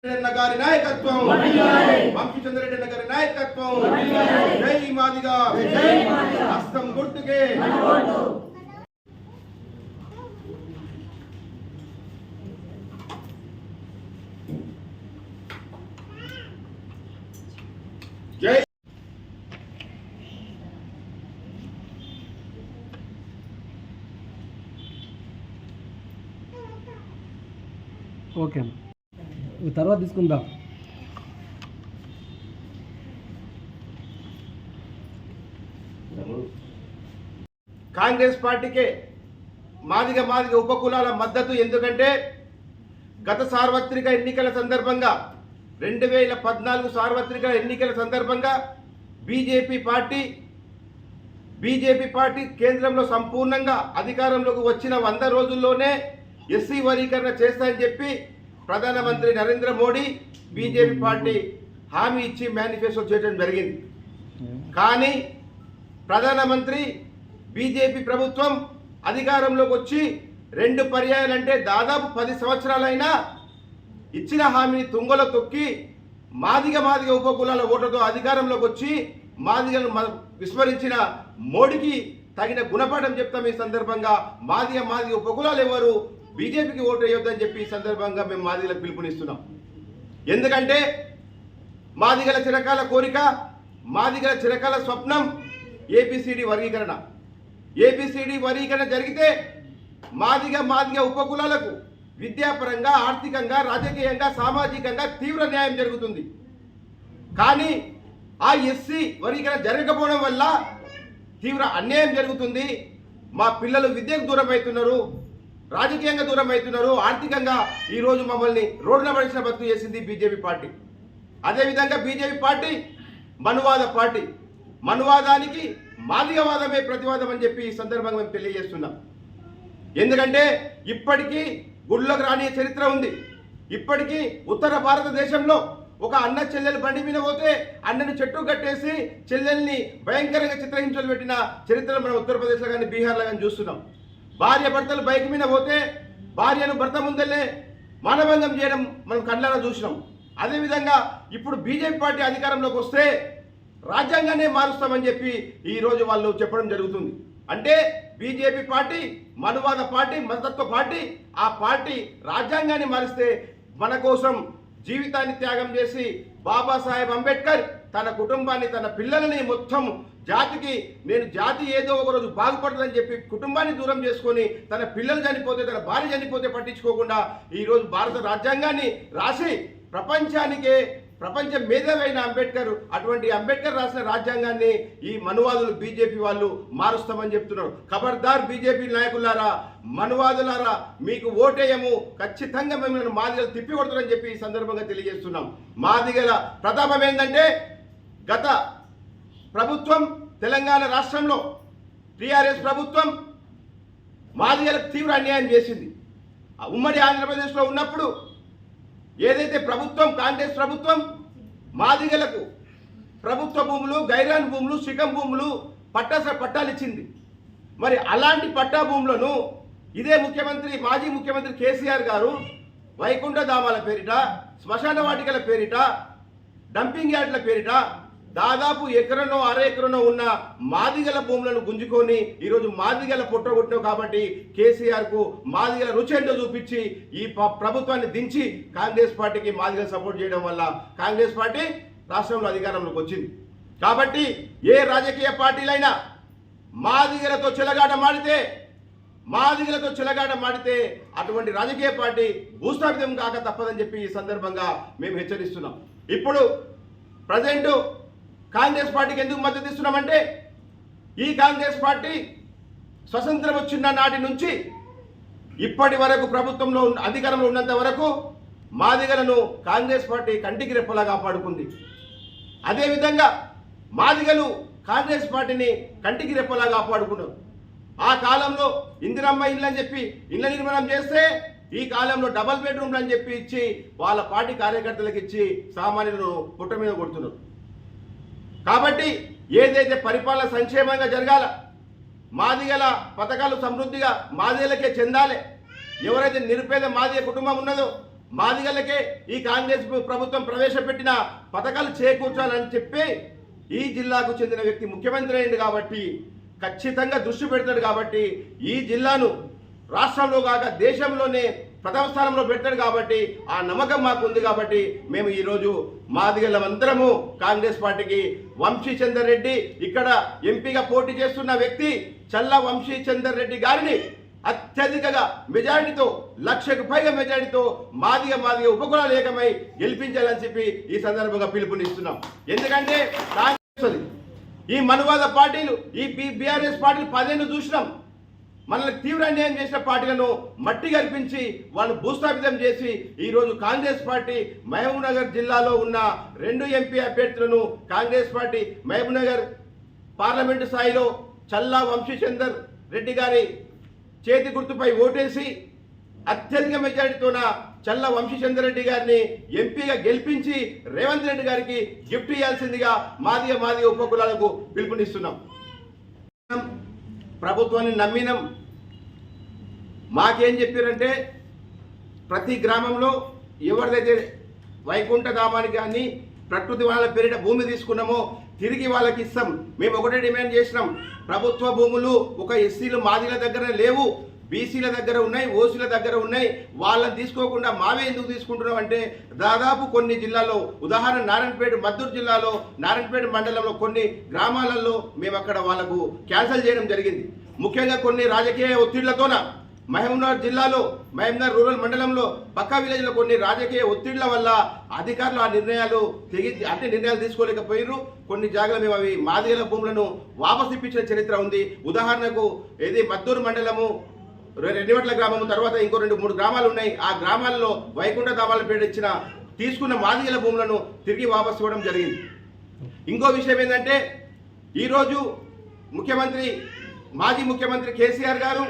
గారి నాయకత్వం, వంశీచంద్రరెడ్డి గారి నాయకత్వం, జై మాదిగా, హస్తం గుర్తుకే. జై ఓకే తర్వాత తీసుకుందాం. కాంగ్రెస్ పార్టీకే మాదిగ ఉపకులాల మద్దతు. ఎందుకంటే గత సార్వత్రిక ఎన్నికల సందర్భంగా 2014 సార్వత్రిక ఎన్నికల సందర్భంగా బీజేపీ పార్టీ కేంద్రంలో సంపూర్ణంగా అధికారంలోకి వచ్చిన 100 రోజుల్లోనే ఎస్సీ వర్గీకరణ చేస్తానని చెప్పి ప్రధానమంత్రి నరేంద్ర మోడీ బీజేపీ పార్టీ హామీ ఇచ్చి మేనిఫెస్టో చేయడం జరిగింది. కానీ ప్రధానమంత్రి బీజేపీ ప్రభుత్వం అధికారంలోకి వచ్చి 2 పర్యాయాలంటే దాదాపు 10 సంవత్సరాలైనా ఇచ్చిన హామీని తుంగలో తొక్కి మాదిగ ఉపకులాల ఓట్లతో అధికారంలోకి వచ్చి మాదిగలను విస్మరించిన మోడీకి తగిన గుణపాఠం చెప్తాం. ఈ సందర్భంగా మాదిగ ఉపకులాలు ఎవరు బీజేపీకి ఓటు వేయొద్దని చెప్పి ఈ సందర్భంగా మేము మాదిగలకు పిలుపునిస్తున్నాం. ఎందుకంటే మాదిగల చిరకాల కోరిక, మాదిగల చిరకాల స్వప్నం ఏబిసిడి వర్గీకరణ. ఏబిసిడి వర్గీకరణ జరిగితే మాదిగ ఉపకులాలకు విద్యాపరంగా, ఆర్థికంగా, రాజకీయంగా, సామాజికంగా తీవ్ర న్యాయం జరుగుతుంది. కానీ ఆ ఎస్సీ వర్గీకరణ జరగకపోవడం వల్ల తీవ్ర అన్యాయం జరుగుతుంది. మా పిల్లలు విద్యకు దూరం అవుతున్నారు, రాజకీయంగా దూరం అవుతున్నారు, ఆర్థికంగా ఈరోజు మమ్మల్ని రోడ్డున పడిచిన బతుకు చేసింది బీజేపీ పార్టీ. అదేవిధంగా బీజేపీ పార్టీ మనువాద పార్టీ. మనువాదానికి మాదిగవాదమే ప్రతివాదం అని చెప్పి ఈ సందర్భంగా మేము తెలియజేస్తున్నాం. ఎందుకంటే ఇప్పటికీ గుళ్ళకు రాని చరిత్ర ఉంది. ఇప్పటికీ ఉత్తర భారతదేశంలో ఒక అన్న చెల్లెలు బండి మీద పోతే అన్నని చెట్టు కట్టేసి చెల్లెల్ని భయంకరంగా చిత్రహింసలు పెట్టిన చరిత్రను మనం ఉత్తరప్రదేశ్లో కానీ బీహార్లో కానీ చూస్తున్నాం. భార్య భర్తలు బైక్ మీద పోతే భార్యను భర్త ముందల్లే మానభంగం చేయడం మనం కళ్ళారా చూసినాం. అదేవిధంగా ఇప్పుడు బీజేపీ పార్టీ అధికారంలోకి వస్తే రాజ్యాంగాన్ని మారుస్తామని చెప్పి ఈరోజు వాళ్ళు చెప్పడం జరుగుతుంది. అంటే బీజేపీ పార్టీ మనువాద పార్టీ, మతత్వ పార్టీ. ఆ పార్టీ రాజ్యాంగాన్ని మారిస్తే మన కోసం జీవితాన్ని త్యాగం చేసి బాబాసాహెబ్ అంబేద్కర్ తన కుటుంబాన్ని, తన పిల్లలని, మొత్తం జాతికి జాతి ఏదో ఒకరోజు బాగుపడుతుందని చెప్పి కుటుంబాన్ని దూరం చేసుకొని తన పిల్లలు చనిపోతే, తన భార్య చనిపోతే పట్టించుకోకుండా ఈరోజు భారత రాజ్యాంగాన్ని రాసి ప్రపంచ మేధావైన అంబేద్కర్, అటువంటి అంబేద్కర్ రాసిన రాజ్యాంగాన్ని ఈ మనువాదులు బీజేపీ వాళ్ళు మారుస్తామని చెప్తున్నారు. ఖబర్దార్ బీజేపీ నాయకులారా, మనువాదులారా, మీకు ఓటేయము, ఖచ్చితంగా మిమ్మల్ని మాదిగలు తిప్పి కొడతారని చెప్పి ఈ సందర్భంగా తెలియజేస్తున్నాం. మాదిగల ప్రతాపం ఏంటంటే గత ప్రభుత్వం తెలంగాణ రాష్ట్రంలో టీఆర్ఎస్ ప్రభుత్వం మాదిగలకు తీవ్ర అన్యాయం చేసింది. ఉమ్మడి ఆంధ్రప్రదేశ్లో ఉన్నప్పుడు ఏదైతే ప్రభుత్వం, కాంగ్రెస్ ప్రభుత్వం మాదిగలకు ప్రభుత్వ భూములు, గైరాన్ భూములు, శిఖం భూములు, పట్టాలు ఇచ్చింది. మరి అలాంటి పట్టా భూములను ఇదే మాజీ ముఖ్యమంత్రి కేసీఆర్ గారు వైకుంఠ ధామాల పేరిట, శ్మశాన వాటికల పేరిట, డంపింగ్ యార్డ్ల పేరిట దాదాపు ఎకరనో అర ఎకరనో ఉన్న మాదిగల భూములను గుంజుకొని ఈరోజు మాదిగల పుట్టగొట్టావు. కాబట్టి కేసీఆర్కు మాదిగల రుచేంటో చూపించి ఈ ప్రభుత్వాన్ని దించి కాంగ్రెస్ పార్టీకి మాదిగలు సపోర్ట్ చేయడం వల్ల కాంగ్రెస్ పార్టీ రాష్ట్రంలో అధికారంలోకి వచ్చింది. కాబట్టి ఏ రాజకీయ పార్టీలైనా మాదిగలతో చెలగాట మాడితే అటువంటి రాజకీయ పార్టీ భూస్థాపితం కాక తప్పదని చెప్పి ఈ సందర్భంగా మేము హెచ్చరిస్తున్నాం. ఇప్పుడు ప్రజెంట్ కాంగ్రెస్ పార్టీకి ఎందుకు మద్దతు ఇస్తున్నామంటే ఈ కాంగ్రెస్ పార్టీ స్వతంత్రం వచ్చిన నాటి నుంచి ఇప్పటి వరకు ప్రభుత్వంలో అధికారంలో ఉన్నంత వరకు మాదిగలను కాంగ్రెస్ పార్టీ కంటికి రెప్పలా కాపాడుకుంది. అదేవిధంగా మాదిగలు కాంగ్రెస్ పార్టీని కంటికి రెప్పలా కాపాడుకున్నారు. ఆ కాలంలో ఇందిరమ్మ ఇల్లు అని చెప్పి ఇళ్ల నిర్మాణం చేస్తే ఈ కాలంలో డబల్ బెడ్రూమ్లు అని చెప్పి ఇచ్చి వాళ్ళ పార్టీ కార్యకర్తలకు ఇచ్చి సామాన్యులను పుట్ట మీద కొడుతున్నారు. కాబట్టి ఏదైతే పరిపాలన సంక్షేమంగా జరగాల, మాదిగల పథకాలు సమృద్ధిగా మాదిగలకే చెందాలి, ఎవరైతే నిరుపేద మాదిగ కుటుంబం ఉన్నదో మాదిగలకే ఈ కాంగ్రెస్ ప్రభుత్వం ప్రవేశపెట్టిన పథకాలు చేకూర్చాలని చెప్పి ఈ జిల్లాకు చెందిన వ్యక్తి ముఖ్యమంత్రి అయింది కాబట్టి ఖచ్చితంగా దృష్టి పెడతాడు కాబట్టి ఈ జిల్లాను రాష్ట్రంలో కాక దేశంలోనే ప్రథమ స్థానంలో పెడతాడు కాబట్టి ఆ నమ్మకం మాకు ఉంది కాబట్టి మేము ఈరోజు మాదిగలమందరము కాంగ్రెస్ పార్టీకి వంశీచందర్ రెడ్డి ఇక్కడ ఎంపీగా పోటీ చేస్తున్న వ్యక్తి చల్లా వంశీచందర్ రెడ్డి గారిని అత్యధికంగా మెజారిటీతో 1,00,000కు పైగా మెజారిటీతో మాదిగ ఉపకులాలు ఏకమై గెలిపించాలని చెప్పి ఈ సందర్భంగా పిలుపునిస్తున్నాం. ఎందుకంటే కాంగ్రెస్ ఈ మనువాద పార్టీలు ఈ బీఆర్ఎస్ పార్టీలు 10 ఏళ్ళు చూసినాం. మనల్ని తీవ్ర అన్యాయం చేసిన పార్టీలను మట్టి కల్పించి వాళ్ళు భూస్థాపితం చేసి ఈరోజు కాంగ్రెస్ పార్టీ మహబూబ్నగర్ జిల్లాలో ఉన్న 2 ఎంపీ అభ్యర్థులను కాంగ్రెస్ పార్టీ మహబూబ్నగర్ పార్లమెంటు స్థాయిలో చల్లా వంశీచందర్ రెడ్డి గారి చేతి గుర్తుపై ఓటేసి అత్యధిక మెజారిటీతోన చల్లా వంశీచందర్ రెడ్డి గారిని ఎంపీగా గెలిపించి రేవంత్ రెడ్డి గారికి గిఫ్ట్ ఇవ్వాల్సిందిగా మాదిగ ఉపకులాలకు పిలుపునిస్తున్నాం. ప్రభుత్వాన్ని నమ్మినం. మాకేం చెప్పారంటే ప్రతి గ్రామంలో ఎవరిదైతే వైకుంఠ ధామానికి కానీ ప్రకృతి వాళ్ళ పేరిట భూమి తీసుకున్నామో తిరిగి వాళ్ళకి ఇస్తాం. మేము ఒకటే డిమాండ్ చేసినాం, ప్రభుత్వ భూములు ఒక ఎస్సీలు మాదిల దగ్గర లేవు, బీసీల దగ్గర ఉన్నాయి, ఓసీల దగ్గర ఉన్నాయి. వాళ్ళని తీసుకోకుండా మావే ఎందుకు తీసుకుంటున్నాం అంటే దాదాపు కొన్ని జిల్లాల్లో, ఉదాహరణ నారాయణపేట మద్దూరు జిల్లాలో నారాయణపేట మండలంలో కొన్ని గ్రామాలలో మేము అక్కడ వాళ్ళకు క్యాన్సిల్ చేయడం జరిగింది. ముఖ్యంగా కొన్ని రాజకీయ ఒత్తిళ్లతోన మహబూబ్నగర్ జిల్లాలో మహబూబ్నగర్ రూరల్ మండలంలో పక్కా విలేజ్లో కొన్ని రాజకీయ ఒత్తిళ్ల వల్ల అధికారులు ఆ నిర్ణయాలు నిర్ణయాలు తీసుకోలేకపోయారు. కొన్ని జాగాలు మేము అవి మాదిగల భూములను వాపసు ఇప్పించిన చరిత్ర ఉంది. ఉదాహరణకు ఏది మద్దూరు మండలము రెడ్డివట్ల గ్రామము తర్వాత ఇంకో 2-3 గ్రామాలు ఉన్నాయి. ఆ గ్రామాల్లో వైకుంఠ ధామాల పేరు ఇచ్చిన తీసుకున్న మాదిగల భూములను తిరిగి వాపసు ఇవ్వడం జరిగింది. ఇంకో విషయం ఏంటంటే ఈరోజు మాజీ ముఖ్యమంత్రి కేసీఆర్ గారు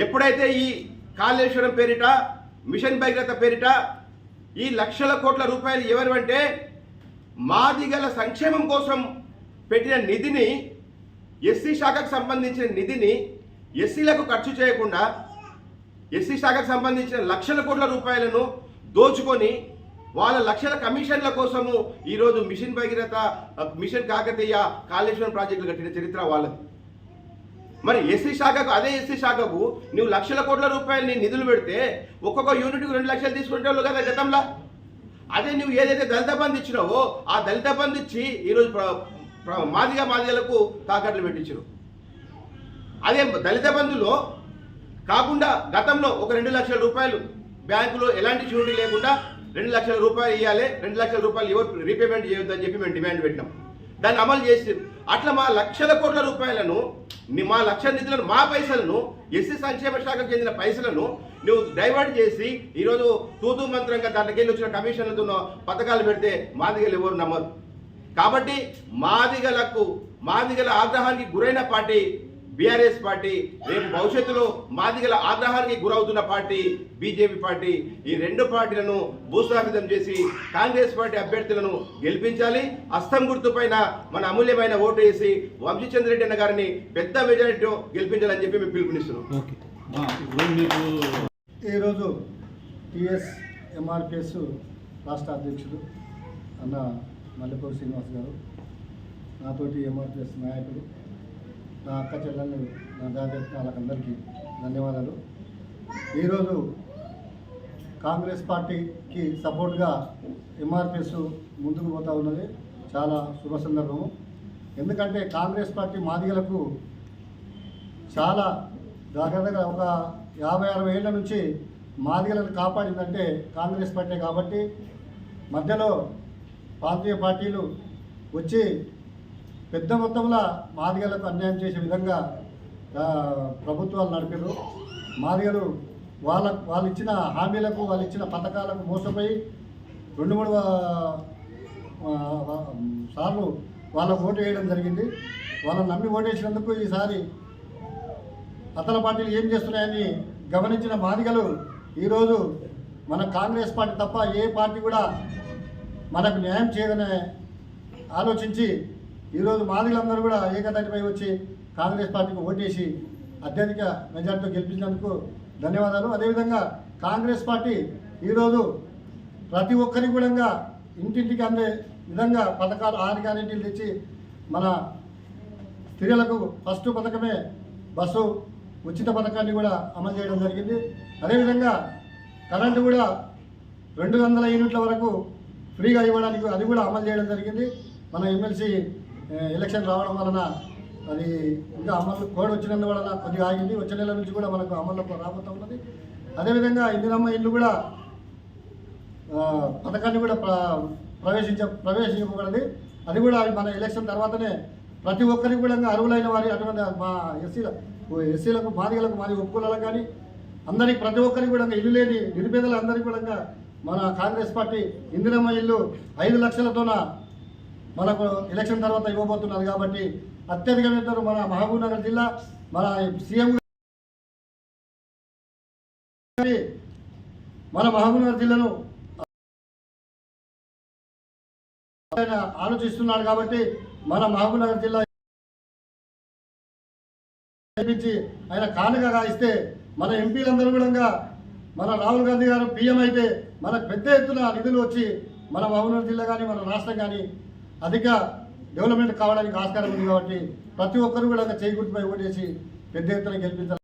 ఎప్పుడైతే ఈ కాళేశ్వరం పేరిట మిషన్ భగీరథ పేరిట ఈ లక్షల కోట్ల రూపాయలు ఎవరంటే మాదిగల సంక్షేమం కోసం పెట్టిన నిధిని, ఎస్సీ శాఖకు సంబంధించిన నిధిని ఎస్సీలకు ఖర్చు చేయకుండా ఎస్సీ శాఖకు సంబంధించిన లక్షల కోట్ల రూపాయలను దోచుకొని వాళ్ళ లక్షల కమిషన్ల కోసము ఈరోజు మిషన్ భగీరథ, మిషన్ కాకతీయ, కాళేశ్వరం ప్రాజెక్టులు కట్టిన చరిత్ర వాళ్ళది. మరి ఎస్సీ శాఖకు, అదే ఎస్సీ శాఖకు నువ్వు లక్షల కోట్ల రూపాయలని నిధులు పెడితే ఒక్కొక్క యూనిట్కు 2 లక్షలు తీసుకుంటావు కదా గతంలో. అదే నువ్వు ఏదైతే దళిత బంధు ఇచ్చినావో ఆ దళిత బంధు ఇచ్చి ఈరోజు మాదిగలకు తాకట్లు పెట్టించారు. అదే దళిత బంధులో కాకుండా గతంలో ఒక 2 లక్షల రూపాయలు బ్యాంకులో ఎలాంటి షూరిటీ లేకుండా 2 లక్షల రూపాయలు ఇవ్వాలి, 2 లక్షల రూపాయలు ఎవరు రీపేమెంట్ చేయొద్దని చెప్పి మేము డిమాండ్ పెట్టినాం. దాన్ని అమలు చేసి అట్లా మా లక్షల కోట్ల రూపాయలను, మా లక్ష నిధులను, మా పైసలను, ఎస్సీ సంక్షేమ శాఖకు చెందిన పైసలను నువ్వు డైవర్ట్ చేసి ఈరోజు తూతూ మంత్రంగా దాంట్లోకి వెళ్ళి వచ్చిన కమిషన్లతో పథకాలు పెడితే మాదిగలు ఎవరు నమ్మరు. కాబట్టి మాదిగల ఆగ్రహానికి గురైన పార్టీ బీఆర్ఎస్ పార్టీ, రేపు భవిష్యత్తులో మాదిగల ఆగ్రహానికి గురవుతున్న పార్టీ బీజేపీ పార్టీ. ఈ 2 పార్టీలను భూస్థాపితం చేసి కాంగ్రెస్ పార్టీ అభ్యర్థులను గెలిపించాలి. హస్తం గుర్తు పైన మన అమూల్యమైన ఓటు వేసి వంశీచంద్ర రెడ్డి అన్న గారిని పెద్ద మెజారిటీతో గెలిపించాలని చెప్పి మేము పిలుపునిస్తున్నాం. ఈరోజు టీఎస్ ఎంఆర్పిఎస్ రాష్ట్ర అధ్యక్షుడు అన్న మల్లెపూడి శ్రీనివాస్ గారు, నాతోటి ఎంఆర్పిఎస్ నాయకులు, నా అక్క చెల్లెళ్ళు, నా దాదాపు వాళ్ళకందరికీ ధన్యవాదాలు. ఈరోజు కాంగ్రెస్ పార్టీకి సపోర్ట్గా ఎంఆర్పిఎస్ ముందుకు పోతూ ఉన్నది. చాలా శుభ సందర్భము. ఎందుకంటే కాంగ్రెస్ పార్టీ మాదిగలకు చాలా దగ్గర ఒక 50-60 ఏళ్ల నుంచి మాదిగలను కాపాడిందంటే కాంగ్రెస్ పార్టీ. కాబట్టి మధ్యలో ప్రాంతీయ పార్టీలు వచ్చి పెద్ద మొత్తంలో మాదిగలకు అన్యాయం చేసే విధంగా ప్రభుత్వాలు నడిపారు. మాదిగలు వాళ్ళు ఇచ్చిన హామీలకు, వాళ్ళు ఇచ్చిన పథకాలకు మోసపోయి 2-3 సార్లు వాళ్ళకు ఓటు వేయడం జరిగింది. వాళ్ళని నమ్మి ఓటేసినందుకు ఈసారి అతల పార్టీలు ఏం చేస్తున్నాయని గమనించిన మాదిగలు ఈరోజు మన కాంగ్రెస్ పార్టీ తప్ప ఏ పార్టీ కూడా మనకు న్యాయం చేయదని ఆలోచించి ఈరోజు మాదిగలందరూ కూడా ఏకతాటిపై వచ్చి కాంగ్రెస్ పార్టీకి ఓటేసి అత్యధిక మెజార్టీతో గెలిపించినందుకు ధన్యవాదాలు. అదేవిధంగా కాంగ్రెస్ పార్టీ ఈరోజు ప్రతి ఒక్కరికి కూడా ఇంటింటికి అందే విధంగా పథకాలు 6 గ్యారెంటీలు తెచ్చి మన స్త్రీలకు ఫస్ట్ పథకమే బస్సు ఉచిత పథకాన్ని కూడా అమలు చేయడం జరిగింది. అదేవిధంగా కరెంటు కూడా 200 యూనిట్ల వరకు ఫ్రీగా ఇవ్వడానికి అది కూడా అమలు చేయడం జరిగింది. మన ఎమ్మెల్సీ ఎలక్షన్ రావడం వలన అది ఇంకా అమలు కోడ్ వచ్చినందువలన కొద్దిగా ఆగింది. వచ్చే నెల నుంచి కూడా మనకు అమల్లోకి రాబోతూ ఉన్నది. అదేవిధంగా ఇందిరమ్మ ఇల్లు కూడా పథకాన్ని కూడా ప్రవేశించబడింది. అది కూడా మన ఎలక్షన్ తర్వాతనే ప్రతి ఒక్కరికి కూడా అర్హులైన వారి అటువంటి మా ఎస్సీలకు మాదిగలకు మాది ఉపకులాలకు కానీ అందరికి ప్రతి ఒక్కరికి కూడా ఇల్లు లేని నిరుపేదలందరికీ కూడా మన కాంగ్రెస్ పార్టీ ఇందిరమ్మ ఇల్లు 5 లక్షలతోన మనకు ఎలక్షన్ తర్వాత ఇవ్వబోతున్నారు. కాబట్టి అత్యధికమైన మన మహబూబ్ నగర్ జిల్లా మన సీఎం మన మహబూబ్ నగర్ జిల్లాను ఆయన ఆలోచిస్తున్నాడు. కాబట్టి మన మహబూబ్ నగర్ జిల్లా ఆయన కానుకగా ఇస్తే మన ఎంపీలందరూ కూడా మన రాహుల్ గాంధీ గారు పీఎం అయితే మనకు పెద్ద ఎత్తున నిధులు వచ్చి మన మహబూబ్ నగర్ జిల్లా కానీ మన రాష్ట్రం కానీ అధిక డెవలప్మెంట్ కావడానికి ఆస్కారం ఉంది. కాబట్టి ప్రతి ఒక్కరు కూడా చేయి గుర్తుపై ఓటేసి పెద్ద ఎత్తున గెలిపించాలి.